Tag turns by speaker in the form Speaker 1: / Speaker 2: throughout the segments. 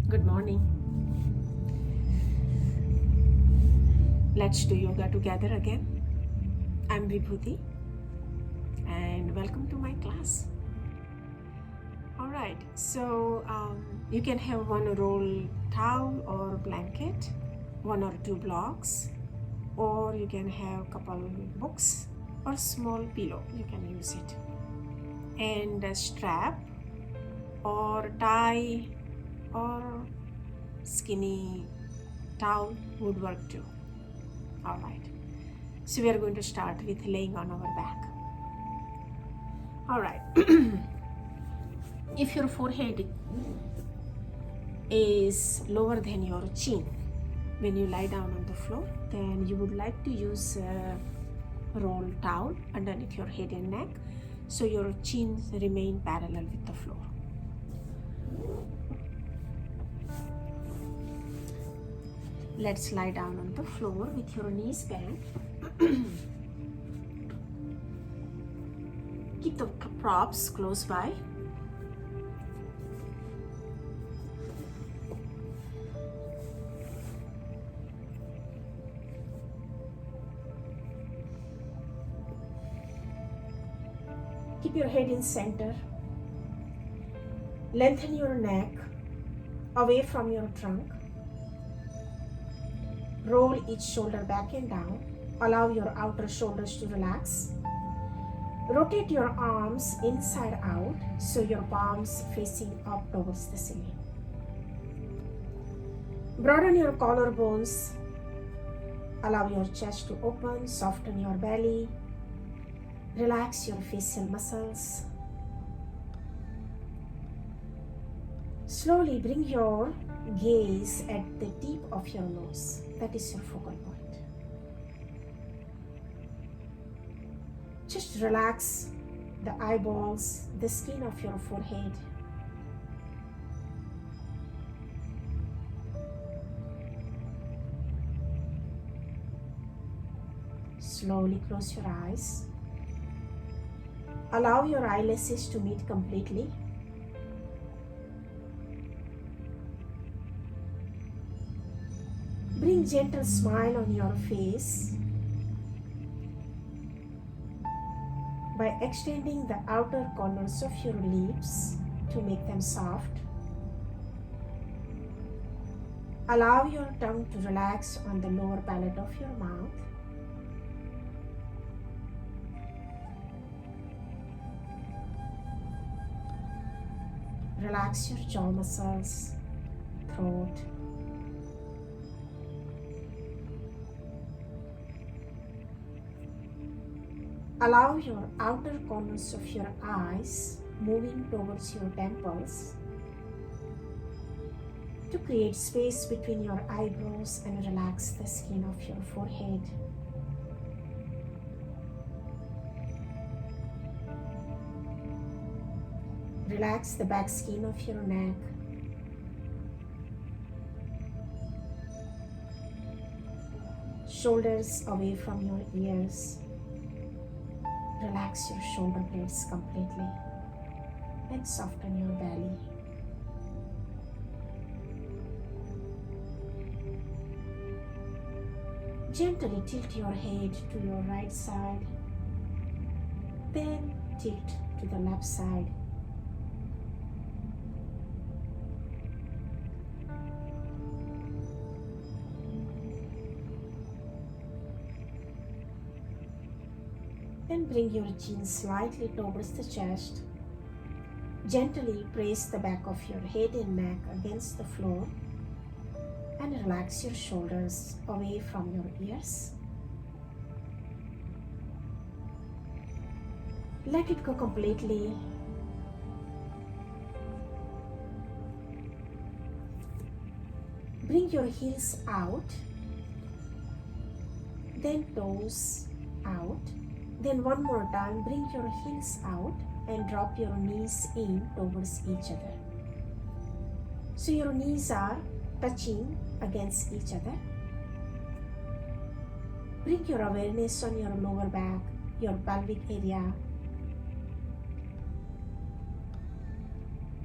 Speaker 1: Good morning. Let's do yoga together again. I'm Vibhuti and welcome to my class. All right, so you can have one roll towel or blanket, one or two blocks, or you can have a couple books or small pillow. You can use it. And a strap or tie or skinny towel would work too. All right, so we are going to start with laying on our back. All right, if your forehead is lower than your chin when you lie down on the floor, then you would like to use a roll towel underneath your head and neck so your chin remain parallel with the floor. Let's lie down on the floor with your knees bent. Keep the props close by. Keep your head in center. Lengthen your neck away from your trunk. Roll each shoulder back and down. Allow your outer shoulders to relax. Rotate your arms inside out so your palms facing up towards the ceiling. Broaden your collarbones. Allow your chest to open, soften your belly. Relax your facial muscles. Slowly bring your gaze at the tip of your nose. That is your focal point. Just relax the eyeballs, the skin of your forehead. Slowly close your eyes. Allow your eyelashes to meet completely. Bring gentle smile on your face by extending the outer corners of your lips to make them soft. Allow your tongue to relax on the lower palate of your mouth. Relax your jaw muscles, throat. Allow your outer corners of your eyes moving towards your temples to create space between your eyebrows and relax the skin of your forehead. Relax the back skin of your neck. Shoulders away from your ears. Relax your shoulder blades completely and soften your belly. Gently tilt your head to your right side, then tilt to the left side. Then bring your chin slightly towards the chest. Gently press the back of your head and neck against the floor and relax your shoulders away from your ears. Let it go completely. Bring your heels out, then toes out. Then one more time, bring your heels out and drop your knees in towards each other. So your knees are touching against each other. Bring your awareness on your lower back, your pelvic area.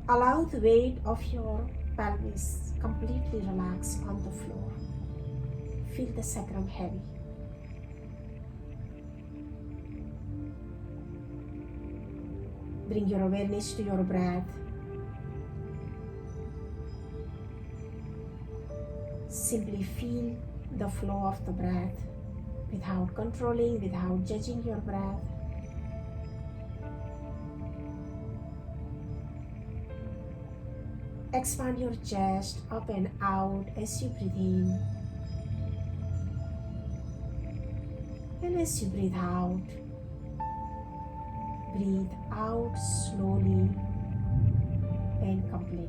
Speaker 1: Allow the weight of your pelvis completely relax on the floor. Feel the sacrum heavy. Bring your awareness to your breath. Simply feel the flow of the breath without controlling, without judging your breath. Expand your chest up and out as you breathe in. And as you breathe out slowly and completely.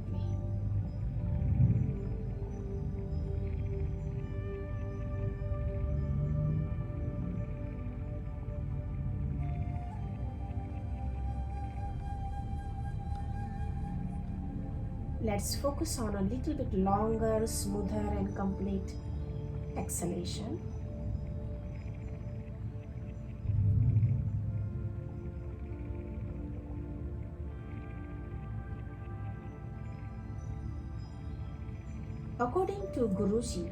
Speaker 1: Let's focus on a little bit longer, smoother and complete exhalation. According to Guruji,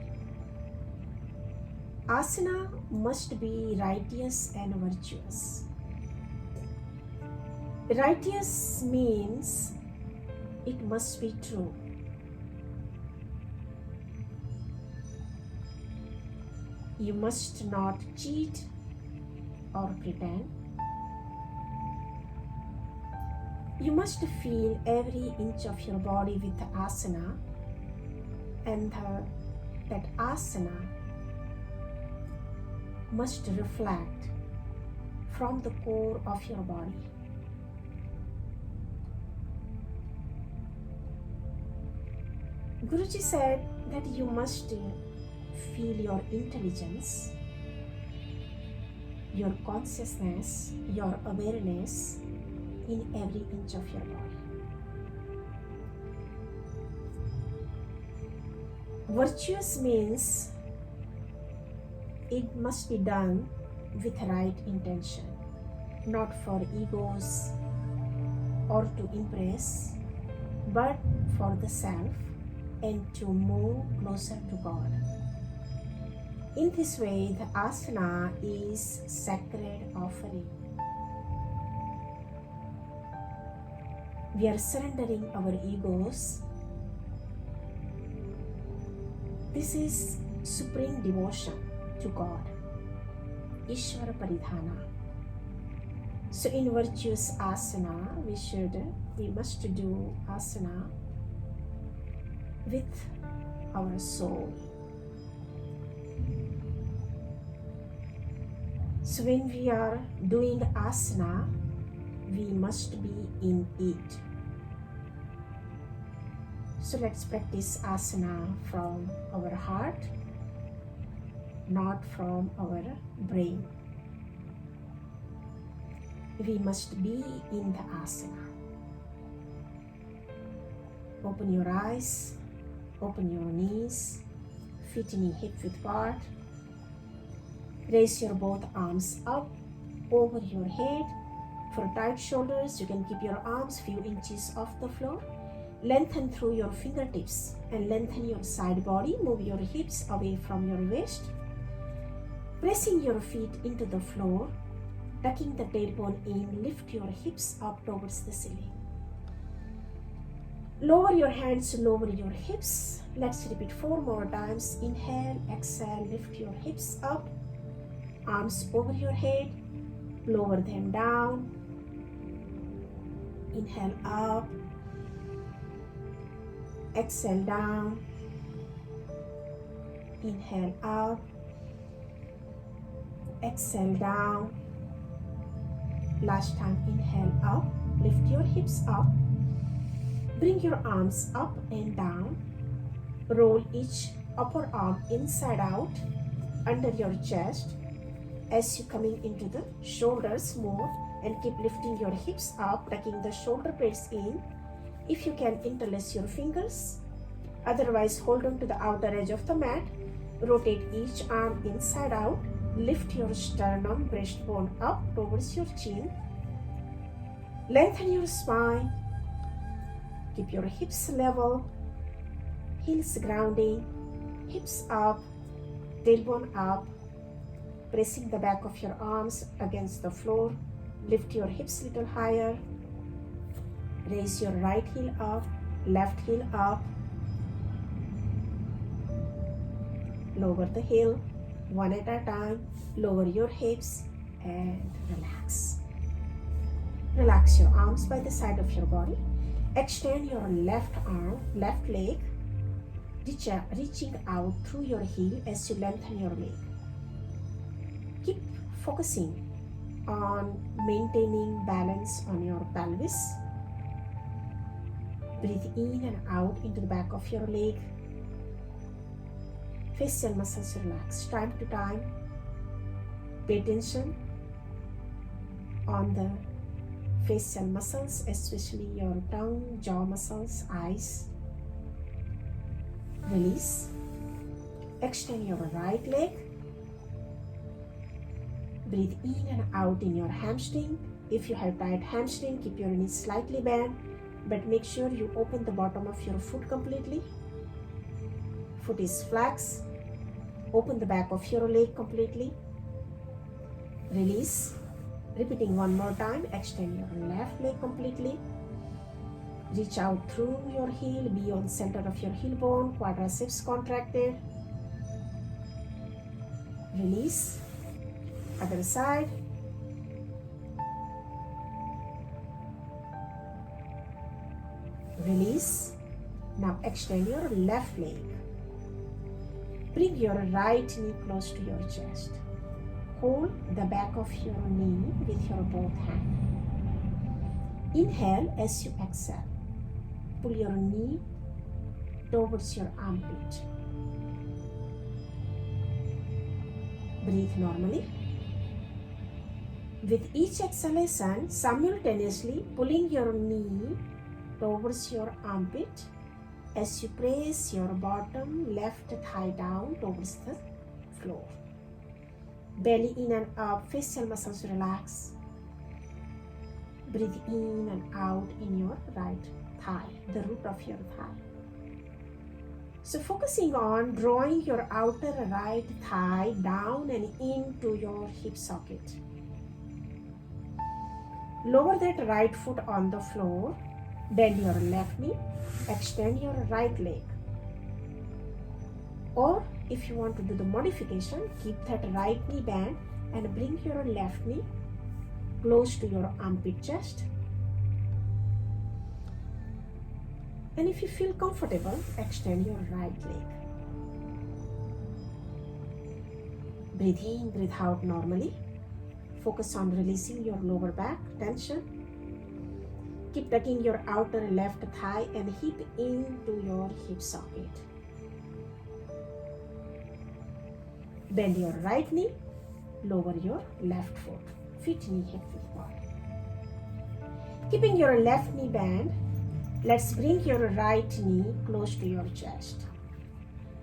Speaker 1: asana must be righteous and virtuous. Righteous means it must be true. You must not cheat or pretend. You must feel every inch of your body with the asana, and that asana must reflect from the core of your body. Guruji said that you must feel your intelligence, your consciousness, your awareness in every inch of your body. Virtuous means it must be done with right intention, not for egos or to impress, but for the self and to move closer to God. In this way, the asana is sacred offering. We are surrendering our egos. This is supreme devotion to God, Ishvara Paridhana. So in virtuous asana, we must do asana with our soul. So when we are doing asana, we must be in it. So let's practice asana from our heart, not from our brain. We must be in the asana. Open your eyes, open your knees, feet knee hip width apart. Raise your both arms up over your head. For tight shoulders, you can keep your arms few inches off the floor. Lengthen through your fingertips and lengthen your side body. Move your hips away from your waist. Pressing your feet into the floor, tucking the tailbone in, lift your hips up towards the ceiling. Lower your hands, lower your hips. Let's repeat 4 more times. Inhale, exhale, lift your hips up. Arms over your head, lower them down. Inhale up, exhale down. Inhale up, exhale down. Last time, inhale up, lift your hips up. Bring your arms up and down. Roll each upper arm inside out under your chest. As you coming into the shoulders more, and keep lifting your hips up, tucking the shoulder blades in. If you can, interlace your fingers. Otherwise, hold on to the outer edge of the mat. Rotate each arm inside out. Lift your sternum, breastbone up towards your chin. Lengthen your spine. Keep your hips level. heels grounding, hips up, tailbone up, pressing the back of your arms against the floor. Lift your hips a little higher. Raise your right heel up, left heel up. Lower the heel, one at a time. Lower your hips and relax. Relax your arms by the side of your body. Extend your left arm, left leg, reaching out through your heel as you lengthen your leg. Keep focusing on maintaining balance on your pelvis. Breathe in and out into the back of your leg. Facial muscles relax time to time. Pay attention on the facial muscles, especially your tongue, jaw muscles, eyes. Release. Extend your right leg. Breathe in and out in your hamstring. If you have tight hamstring, keep your knees slightly bent, but make sure you open the bottom of your foot completely. Foot is flex. Open the back of your leg completely. Release. Repeating one more time. Extend your left leg completely. Reach out through your heel, beyond center of your heel bone, quadriceps contracted. Release. Other side. Release. Now extend your left leg. Bring your right knee close to your chest. Hold the back of your knee with your both hands. Inhale as you exhale. Pull your knee towards your armpit. Breathe normally. With each exhalation, simultaneously pulling your knee towards your armpit as you press your bottom left thigh down towards the floor. Belly in and up, facial muscles relax. Breathe in and out in your right thigh, the root of your thigh. So focusing on drawing your outer right thigh down and into your hip socket. Lower that right foot on the floor. Bend your left knee. Extend your right leg. Or if you want to do the modification, keep that right knee bent and bring your left knee close to your armpit chest. And if you feel comfortable, extend your right leg. Breathe in, breathe out normally. Focus on releasing your lower back tension. Keep tucking your outer left thigh and hip into your hip socket. Bend your right knee, lower your left foot. Feet, knee, hip width apart. Keeping your left knee bent, let's bring your right knee close to your chest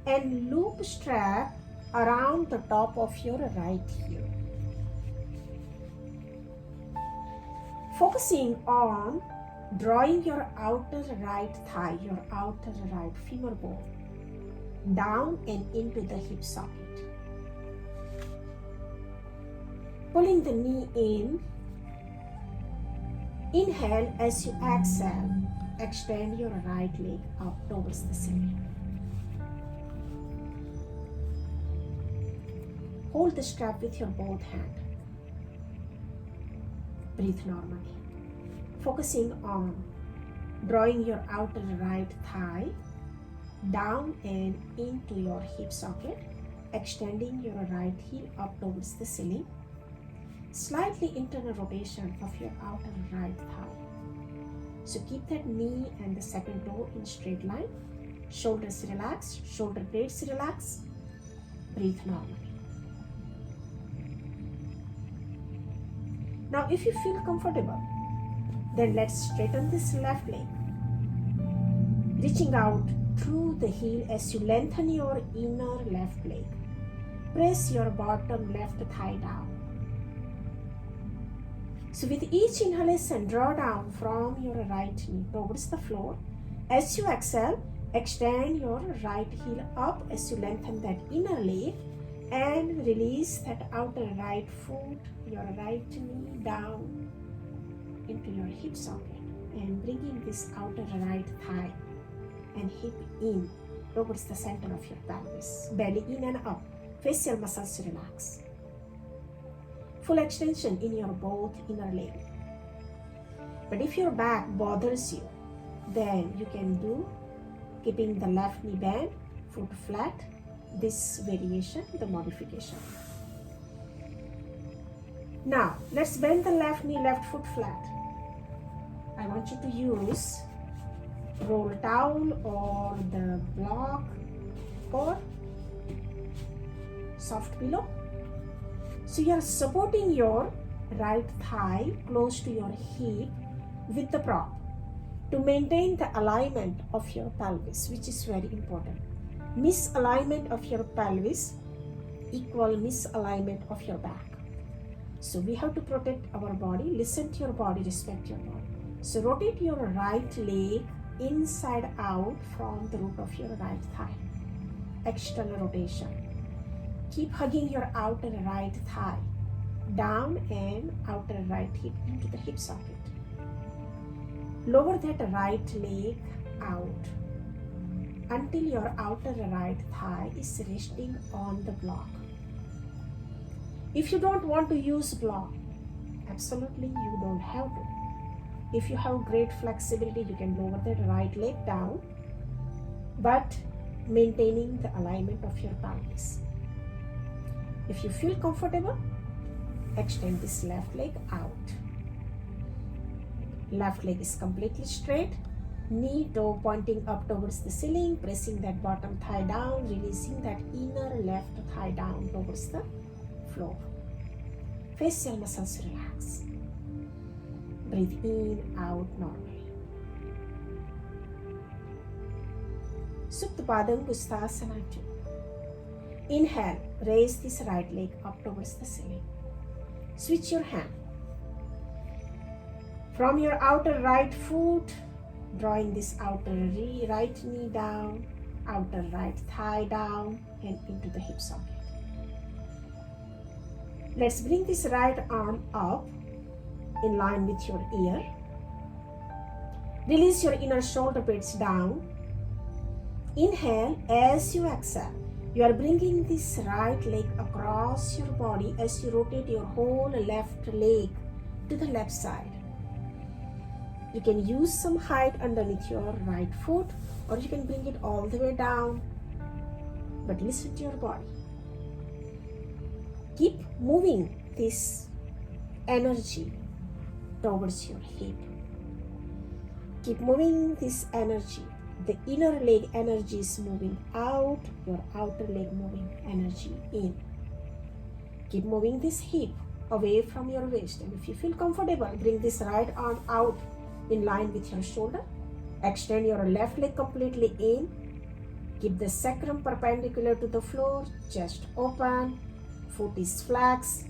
Speaker 1: and loop strap around the top of your right heel. Focusing on drawing your outer right thigh, your outer right femur bone down and into the hip socket. Pulling the knee in. Inhale as you exhale. Extend your right leg up towards the ceiling. Hold the strap with your both hands. Breathe normally. Focusing on drawing your outer right thigh down and into your hip socket, extending your right heel up towards the ceiling. Slightly internal rotation of your outer right thigh. So keep that knee and the second toe in straight line. Shoulders relax, shoulder blades relax. Breathe normally. Now if you feel comfortable, then let's straighten this left leg. Reaching out through the heel as you lengthen your inner left leg. Press your bottom left thigh down. So with each inhalation, draw down from your right knee towards the floor. As you exhale, Extend your right heel up as you lengthen that inner leg and release that outer right foot, your right knee down into your hip socket and bringing this outer right thigh and hip in towards the center of your pelvis. Belly in and up. Facial muscles relax. Full extension in your both inner leg. But if your back bothers you, then you can do keeping the left knee bent, foot flat, this variation, the modification. Now, let's bend the left knee, left foot flat. I want you to use roll towel or the block or soft pillow. So you are supporting your right thigh close to your hip with the prop to maintain the alignment of your pelvis, which is very important. Misalignment of your pelvis equal misalignment of your back. So we have to protect our body, listen to your body, respect your body. So rotate your right leg inside out from the root of your right thigh. External rotation. Keep hugging your outer right thigh down and outer right hip into the hip socket. Lower that right leg out until your outer right thigh is resting on the block. If you don't want to use block, absolutely you don't have to. If you have great flexibility, you can lower that right leg down, but maintaining the alignment of your pelvis. If you feel comfortable, extend this left leg out. Left leg is completely straight, knee toe pointing up towards the ceiling, pressing that bottom thigh down, releasing that inner left thigh down towards the floor. Facial muscles relax. Breathe in, out normally. Supta Padam Gustasana 2. Inhale, raise this right leg up towards the ceiling. Switch your hand. From your outer right foot, drawing this outer right knee down, outer right thigh down and into the hip socket. Let's bring this right arm up in line with your ear. Release your inner shoulder blades down. Inhale as you exhale. You are bringing this right leg across your body as you rotate your whole left leg to the left side. You can use some height underneath your right foot or you can bring it all the way down. But listen to your body. Keep moving this energy towards your hip. Keep moving this energy. The inner leg energy is moving out, your outer leg moving energy in. Keep moving this hip away from your waist. And if you feel comfortable, bring this right arm out in line with your shoulder. Extend your left leg completely in. Keep the sacrum perpendicular to the floor, chest open, foot is flex.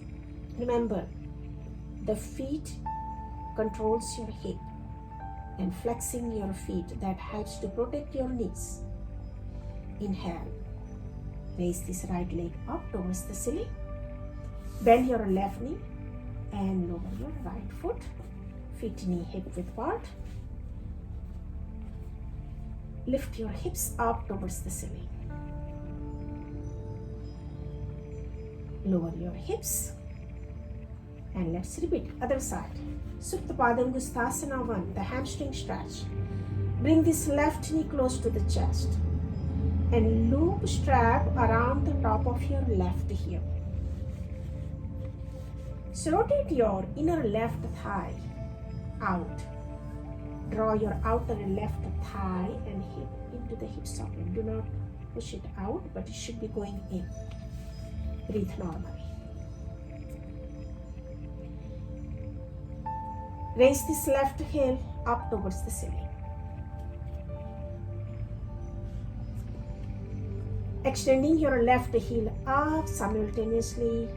Speaker 1: Remember, the feet controls your hip and flexing your feet that helps to protect your knees. Inhale, raise this right leg up towards the ceiling. Bend your left knee and lower your right foot. Feet knee hip width apart. Lift your hips up towards the ceiling. Lower your hips. And let's repeat other side. Supta Padam Gustasana 1, the hamstring stretch. Bring this left knee close to the chest and loop strap around the top of your left hip. So rotate your inner left thigh out. Draw your outer left thigh and hip into the hip socket. Do not push it out, but it should be going in. Breathe normally. Raise this left heel up towards the ceiling. Extending your left heel up, simultaneously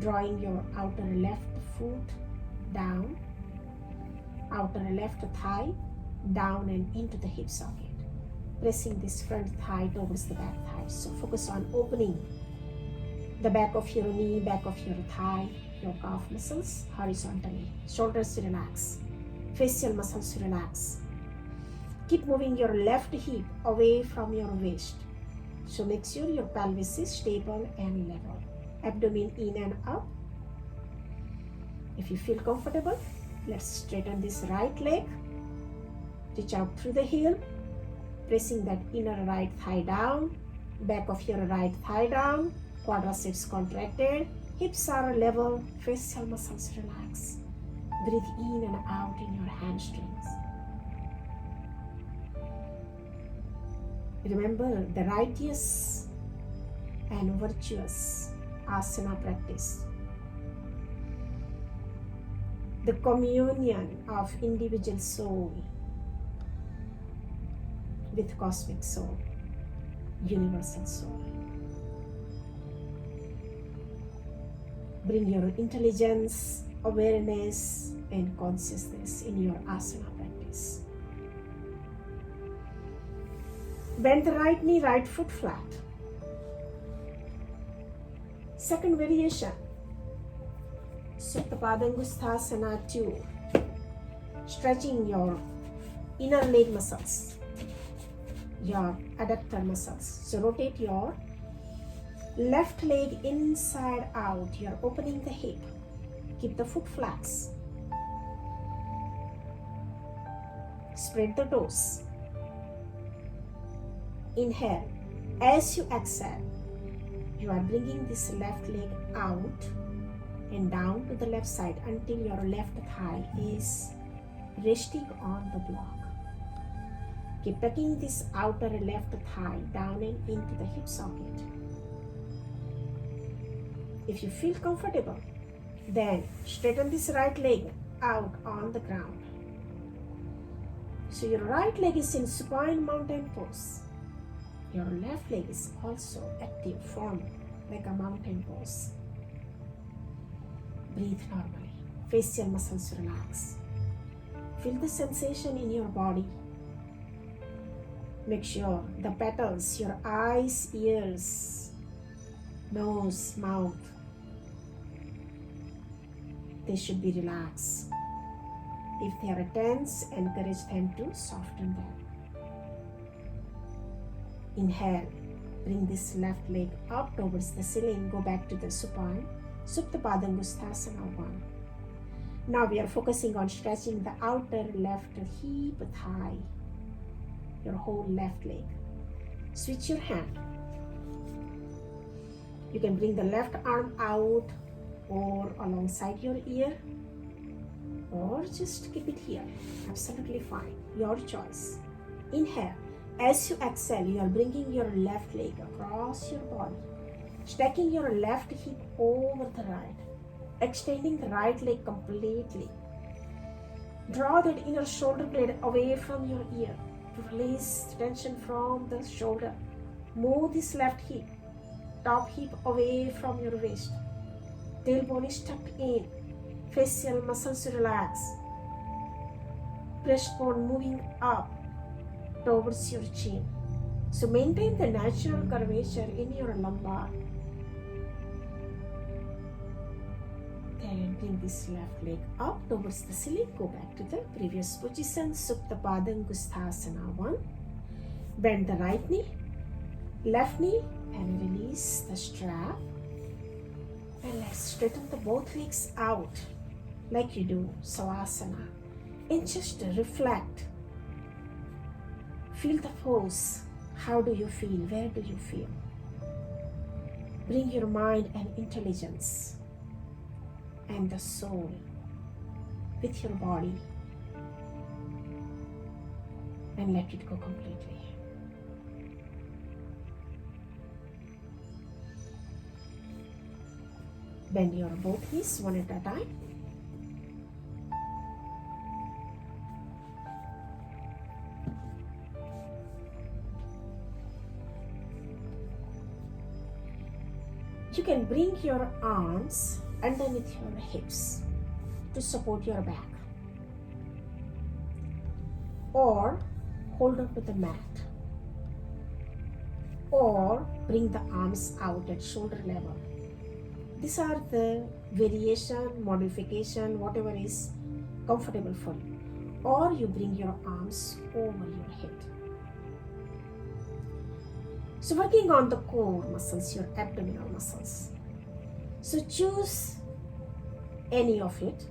Speaker 1: drawing your outer left foot down, outer left thigh down and into the hip socket. pressing this front thigh towards the back thigh. So focus on opening the back of your knee, back of your thigh, your calf muscles horizontally. Shoulders relax, facial muscles relax. Keep moving your left hip away from your waist. So make sure your pelvis is stable and level. Abdomen in and up. If you feel comfortable, let's straighten this right leg. Reach out through the heel, pressing that inner right thigh down, back of your right thigh down, quadriceps contracted, hips are level, facial muscles relax. Breathe in and out in your hamstrings. Remember the righteous and virtuous asana practice. The communion of individual soul with cosmic soul, universal soul. Bring your intelligence, awareness, and consciousness in your asana practice. Bend the right knee, right foot flat. Second variation, Supta Padangusthasana 2. Stretching your inner leg muscles, your adductor muscles. So rotate your left leg inside out. You're opening the hip. Keep the foot flat. Spread the toes. Inhale. As you exhale, you are bringing this left leg out and down to the left side until your left thigh is resting on the block. Keep tucking this outer left thigh down and into the hip socket. If you feel comfortable, then straighten this right leg out on the ground. So your right leg is in supine mountain pose. Your left leg is also active, form like a mountain pose. Breathe normally. Facial muscles relax. Feel the sensation in your body. Make sure the petals, your eyes, ears, nose, mouth, they should be relaxed. If they are tense, encourage them to soften them. Inhale, bring this left leg up towards the ceiling, go back to the supine, Supta Padangusthasana 1. Now we are focusing on stretching the outer left hip, thigh, your whole left leg. Switch your hand. You can bring the left arm out or alongside your ear, or just keep it here. Absolutely fine. Your choice. Inhale. As you exhale, you are bringing your left leg across your body, stacking your left hip over the right, extending the right leg completely. Draw that inner shoulder blade away from your ear to release tension from the shoulder. Move this left hip, top hip away from your waist. Tailbone is tucked in. Facial muscles relax. Breastbone moving up towards your chin. So maintain the natural curvature in your lumbar. Then bring this left leg up towards the ceiling. Go back to the previous position, Supta Padangusthasana 1. Bend the right knee, left knee, and release the strap. And let's straighten the both legs out like you do Savasana. And just reflect. Feel the pose. How do you feel? Where do you feel? Bring your mind and intelligence and the soul with your body and let it go completely. Bend your both knees one at a time. You can bring your arms underneath your hips to support your back, or hold on to the mat or bring the arms out at shoulder level. These are the variation, modification, whatever is comfortable for you. Or you bring your arms over your head. So working on the core muscles, your abdominal muscles. So choose any of it.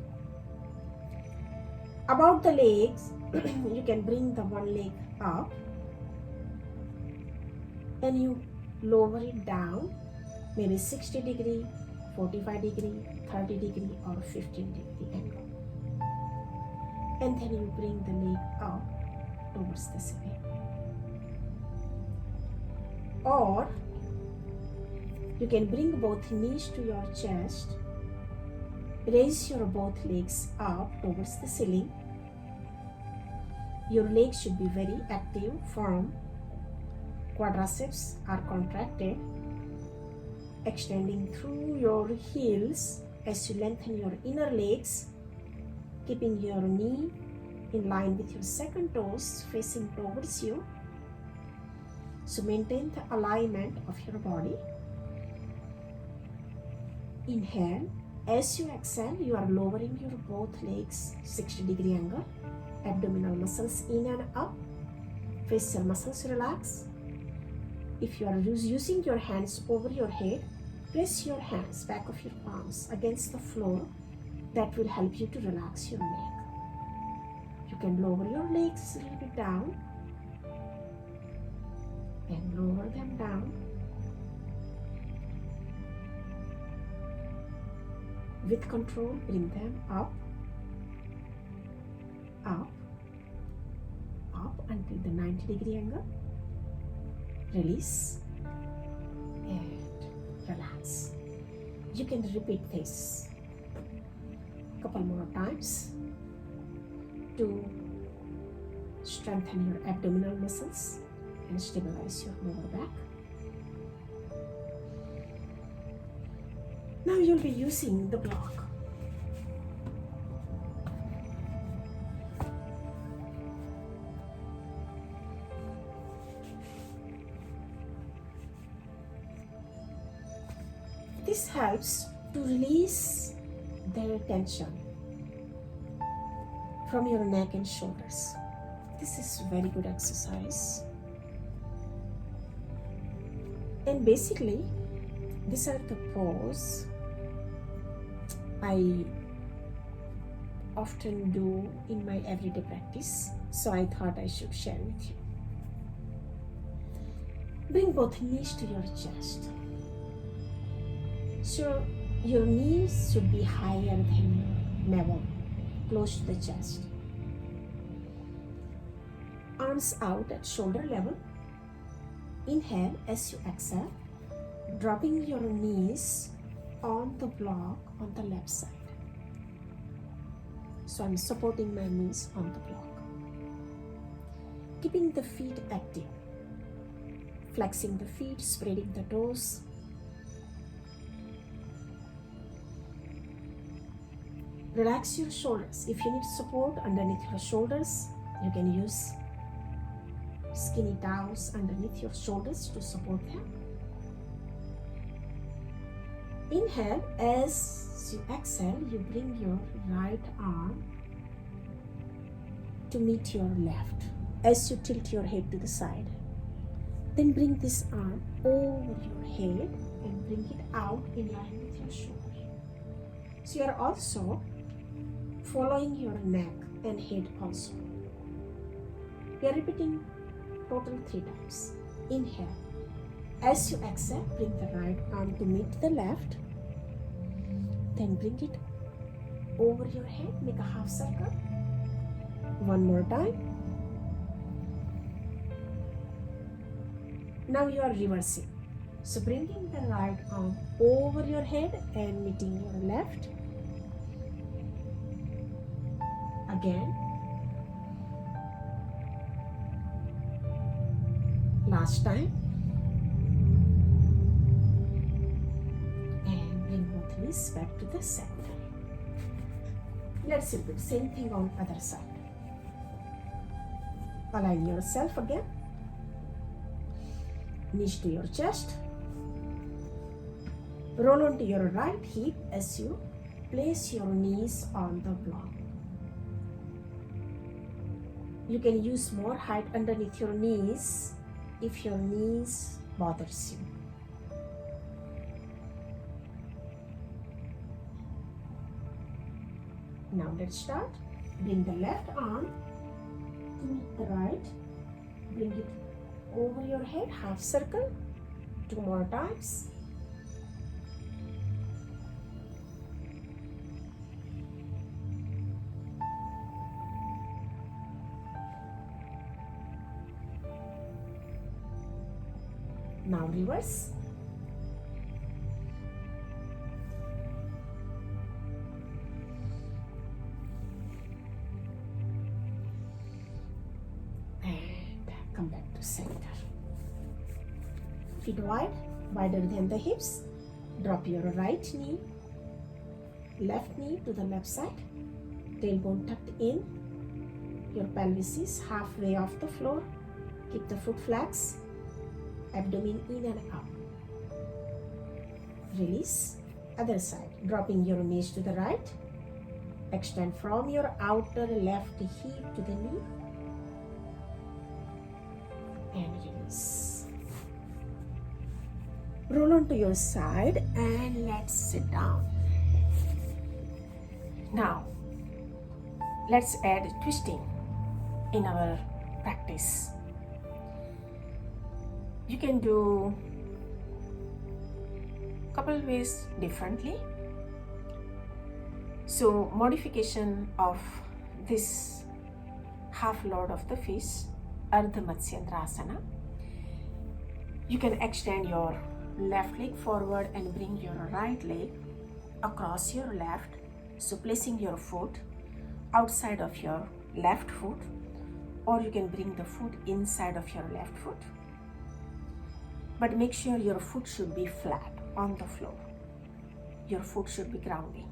Speaker 1: About the legs, you can bring the one leg up and you lower it down, maybe 60 degree, 45 degree, 30 degree or 15 degree angle. And then you bring the leg up towards the ceiling. Or you can bring both knees to your chest, raise your both legs up towards the ceiling. Your legs should be very active, firm. Quadriceps are contracted, extending through your heels as you lengthen your inner legs, keeping your knee in line with your second toes facing towards you. So maintain the alignment of your body. Inhale. As you exhale, you are lowering your both legs 60 degree angle. Abdominal muscles in and up. Facial muscles relax. If you are using your hands over your head, place your hands, back of your palms against the floor. That will help you to relax your neck. You can lower your legs a little bit down and lower them down. With control, bring them up, up, up until the 90 degree angle. Release and relax. You can repeat this a couple more times to strengthen your abdominal muscles and stabilize your lower back. Now you'll be using the block. This helps to release the tension from your neck and shoulders. This is a very good exercise. And basically, these are the poses I often do in my everyday practice, so I thought I should share with you. Bring both knees to your chest. So your knees should be higher than your navel, close to the chest. Arms out at shoulder level. Inhale as you exhale, dropping your knees on the block on the left side. So I'm supporting my knees on the block. Keeping the feet active. Flexing the feet, spreading the toes. Relax your shoulders. If you need support underneath your shoulders, you can use skinny towels underneath your shoulders to support them. Inhale. As you exhale, you bring your right arm to meet your left as you tilt your head to the side. Then bring this arm over your head and bring it out in line with your shoulder. So you are also following your neck and head also. We are repeating total 3 times. Inhale. As you exhale, bring the right arm to meet the left. Then bring it over your head, make a half circle. One more time. Now you are reversing. So bringing the right arm over your head and meeting your left. Again. Last time. And bring both knees back to the center. Let's repeat same thing on other side. Align yourself again. Knees to your chest. Roll onto your right hip as you place your knees on the block. You can use more height underneath your knees if your knees bothers you. Now let's start. Bring the left arm to meet the right. Bring it over your head, half circle. 2 more times. Now reverse. And come back to center. Feet wide, wider than the hips. Drop your right knee, left knee to the left side. Tailbone tucked in. Your pelvis is halfway off the floor. Keep the foot flex. Abdomen in and out. Release. Other side. Dropping your knees to the right. Extend from your outer left hip to the knee. And release. Roll onto your side and let's sit down. Now, let's add twisting in our practice. You can do couple ways differently. So modification of this half load of the fish, Ardha Matsyendrasana. You can extend your left leg forward and bring your right leg across your left. So placing your foot outside of your left foot, or you can bring the foot inside of your left foot. But make sure your foot should be flat on the floor. Your foot should be grounding.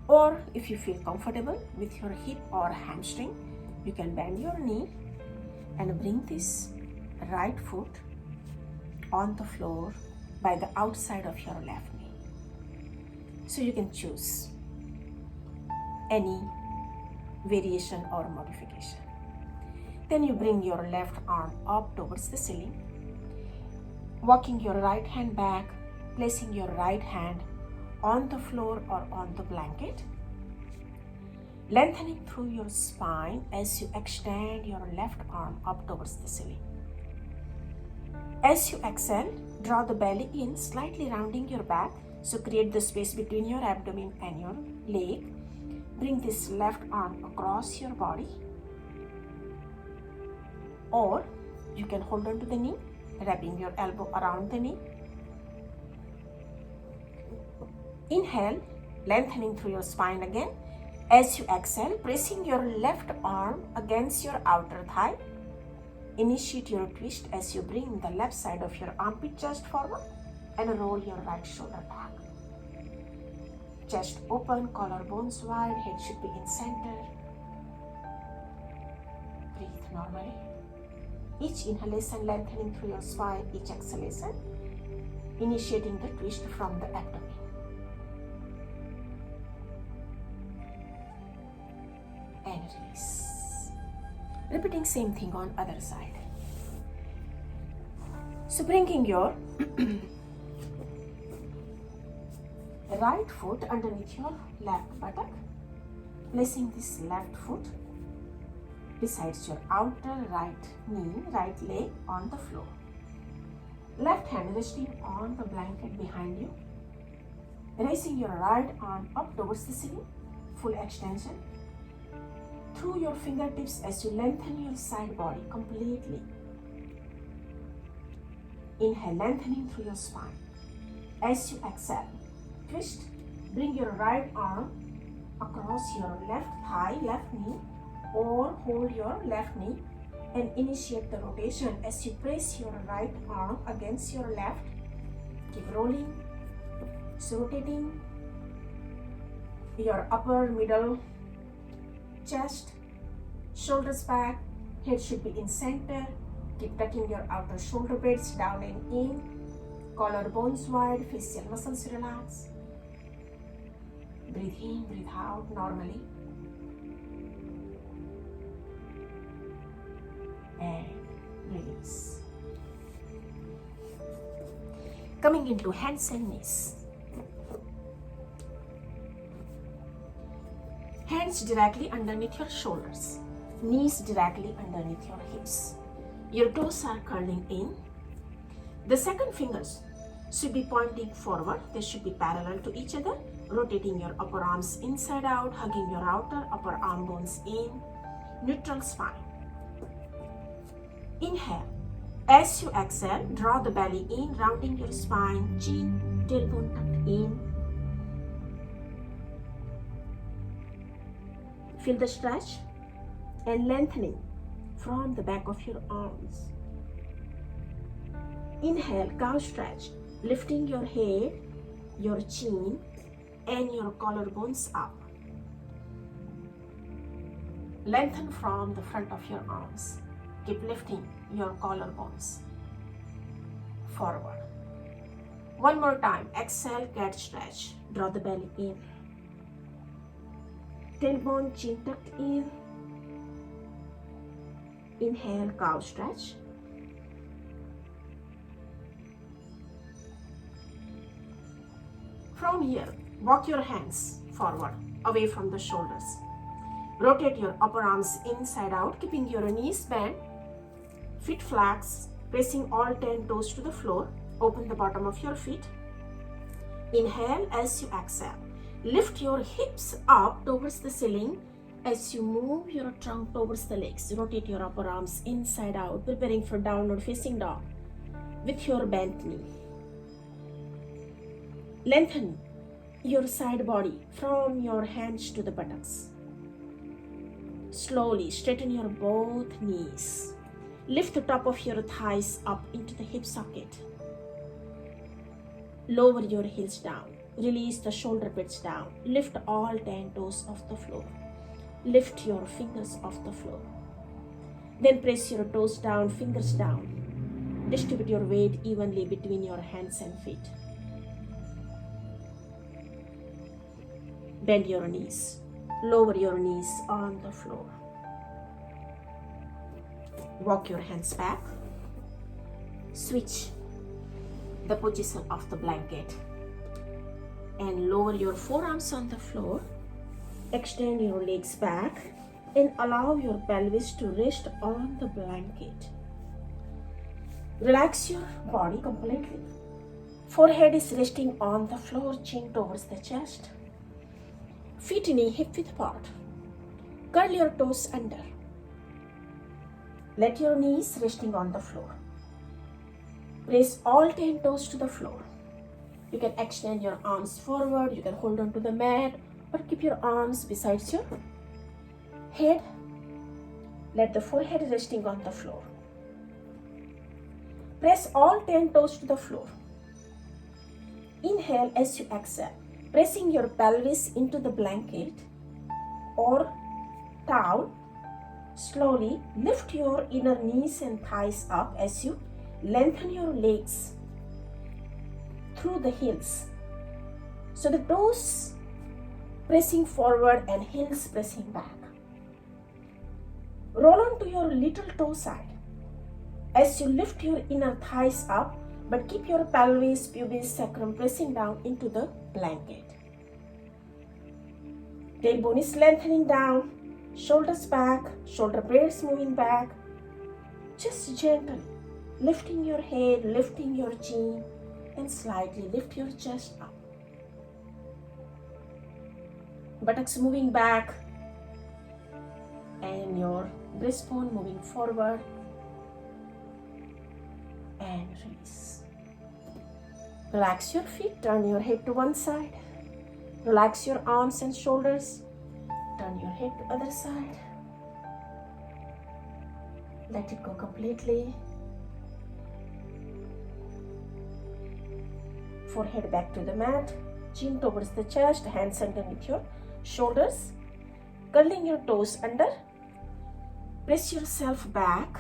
Speaker 1: Or if you feel comfortable with your hip or hamstring, you can bend your knee and bring this right foot on the floor by the outside of your left knee. So you can choose any variation or modification. Then you bring your left arm up towards the ceiling, walking your right hand back, placing your right hand on the floor or on the blanket, lengthening through your spine as you extend your left arm up towards the ceiling. As you exhale, draw the belly in, slightly rounding your back, so create the space between your abdomen and your leg. Bring this left arm across your body, or you can hold on to the knee, wrapping your elbow around the knee. Inhale, lengthening through your spine again. As you exhale, pressing your left arm against your outer thigh. Initiate your twist as you bring the left side of your armpit chest forward and roll your right shoulder back. Chest open, collarbones wide, head should be in center. Breathe normally. Each inhalation lengthening through your spine, each exhalation initiating the twist from the abdomen. And release. Repeating same thing on other side. So bringing your right foot underneath your left buttock, placing this left foot besides your outer right knee, right leg on the floor. Left hand resting on the blanket behind you. Raising your right arm up towards the ceiling, full extension. Through your fingertips as you lengthen your side body completely. Inhale, lengthening through your spine. As you exhale, twist. Bring your right arm across your left thigh, left knee, or hold your left knee and initiate the rotation as you press your right arm against your left. Keep rolling. So rotating your upper, middle, chest, shoulders back, head should be in center. Keep tucking your outer shoulder blades down and in. Collarbones wide, facial muscles relax. Breathe in, breathe out normally. And release. Coming into hands and knees. Hands directly underneath your shoulders. Knees directly underneath your hips. Your toes are curling in. The second fingers should be pointing forward. They should be parallel to each other. Rotating your upper arms inside out, hugging your outer upper arm bones in. Neutral spine. Inhale. As you exhale, draw the belly in, rounding your spine, chin, tailbone tucked in. Feel the stretch and lengthening from the back of your arms. Inhale, cow stretch, lifting your head, your chin, and your collarbones up. Lengthen from the front of your arms. Keep lifting your collarbones forward. One more time. Exhale, cat stretch. Draw the belly in. Tailbone, chin tucked in. Inhale, cow stretch. From here, walk your hands forward, away from the shoulders. Rotate your upper arms inside out, keeping your knees bent, feet flex, pressing all 10 toes to the floor. Open the bottom of your feet. Inhale as you exhale. Lift your hips up towards the ceiling as you move your trunk towards the legs. Rotate your upper arms inside out, preparing for downward facing dog with your bent knee. Lengthen your side body from your hands to the buttocks. Slowly straighten your both knees. Lift the top of your thighs up into the hip socket. Lower your heels down. Release the shoulder blades down. Lift all 10 toes off the floor. Lift your fingers off the floor. Then press your toes down, fingers down. Distribute your weight evenly between your hands and feet. Bend your knees. Lower your knees on the floor. Walk your hands back. Switch the position of the blanket and lower your forearms on the floor. Extend your legs back and allow your pelvis to rest on the blanket. Relax your body completely. Forehead is resting on the floor, chin towards the chest. Feet knee hip width apart. Curl your toes under. Let your knees resting on the floor. Press all 10 toes to the floor. You can extend your arms forward. You can hold on to the mat or keep your arms beside your head. Let the forehead resting on the floor. Press all 10 toes to the floor. Inhale as you exhale, pressing your pelvis into the blanket or towel. Slowly lift your inner knees and thighs up as you lengthen your legs through the heels. So the toes pressing forward and heels pressing back. Roll onto your little toe side as you lift your inner thighs up, but keep your pelvis, pubis, sacrum pressing down into the blanket. Tailbone is lengthening down, shoulders back, shoulder blades moving back. Just gently lifting your head, lifting your chin, and slightly lift your chest up. Buttocks moving back and your breastbone moving forward and release. Relax your feet, turn your head to one side. Relax your arms and shoulders, turn your head to other side. Let it go completely. Forehead back to the mat, chin towards the chest, hands underneath your shoulders, curling your toes under. Press yourself back.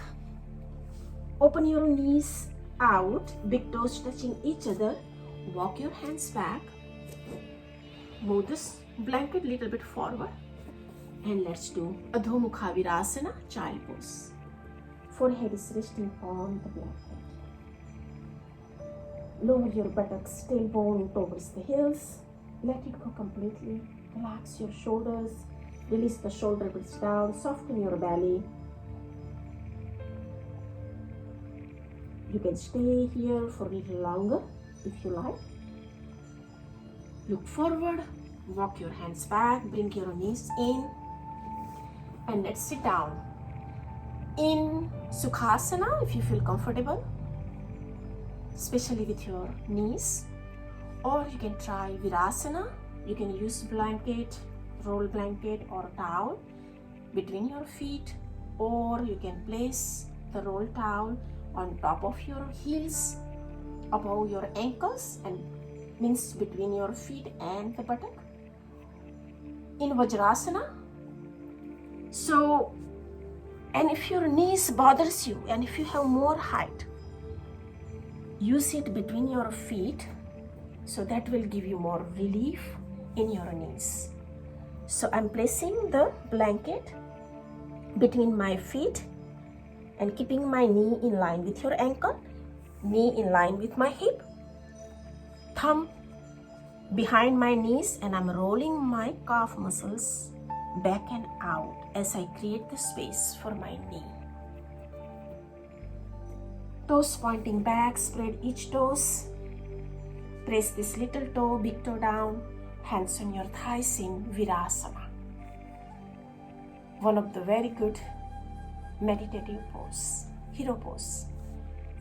Speaker 1: Open your knees out, big toes touching each other. Walk your hands back. Move this blanket a little bit forward. And let's do Adho Mukha Virasana, child pose. Forehead is resting on the blanket. Lower your buttocks, tailbone towards the heels. Let it go completely. Relax your shoulders. Release the shoulder blades down. Soften your belly. You can stay here for a little longer if you like. Look forward. Walk your hands back. Bring your knees in. And let's sit down. In Sukhasana, if you feel comfortable, especially with your knees. Or you can try Virasana. You can use blanket, roll blanket or towel between your feet. Or you can place the roll towel on top of your heels, above your ankles, and means between your feet and the buttock. In Vajrasana, and if your knees bothers you and if you have more height, use it between your feet, so that will give you more relief in your knees. So I'm placing the blanket between my feet and keeping my knee in line with your ankle, knee in line with my hip, thumb behind my knees, and I'm rolling my calf muscles back and out as I create the space for my knee. Toes pointing back, spread each toes. Press this little toe, big toe down, hands on your thighs in Virasana. One of the very good meditative pose, hero pose.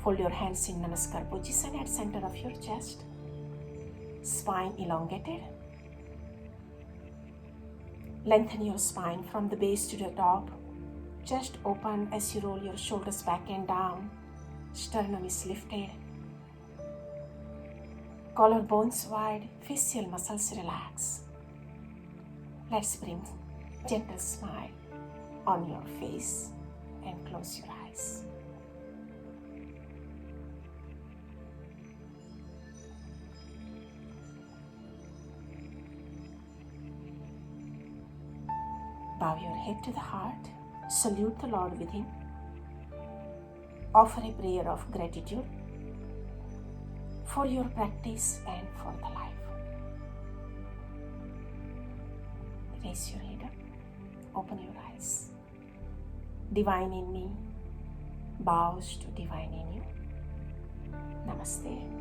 Speaker 1: Fold your hands in Namaskar position at center of your chest. Spine elongated. Lengthen your spine from the base to the top. Chest open as you roll your shoulders back and down. Sternum is lifted. Collarbones wide, facial muscles relax. Let's bring gentle smile on your face and close your eyes. Bow your head to the heart. Salute the Lord within. Offer a prayer of gratitude for your practice and for the life. Raise your head up. Open your eyes. Divine in me bows to divine in you. Namaste.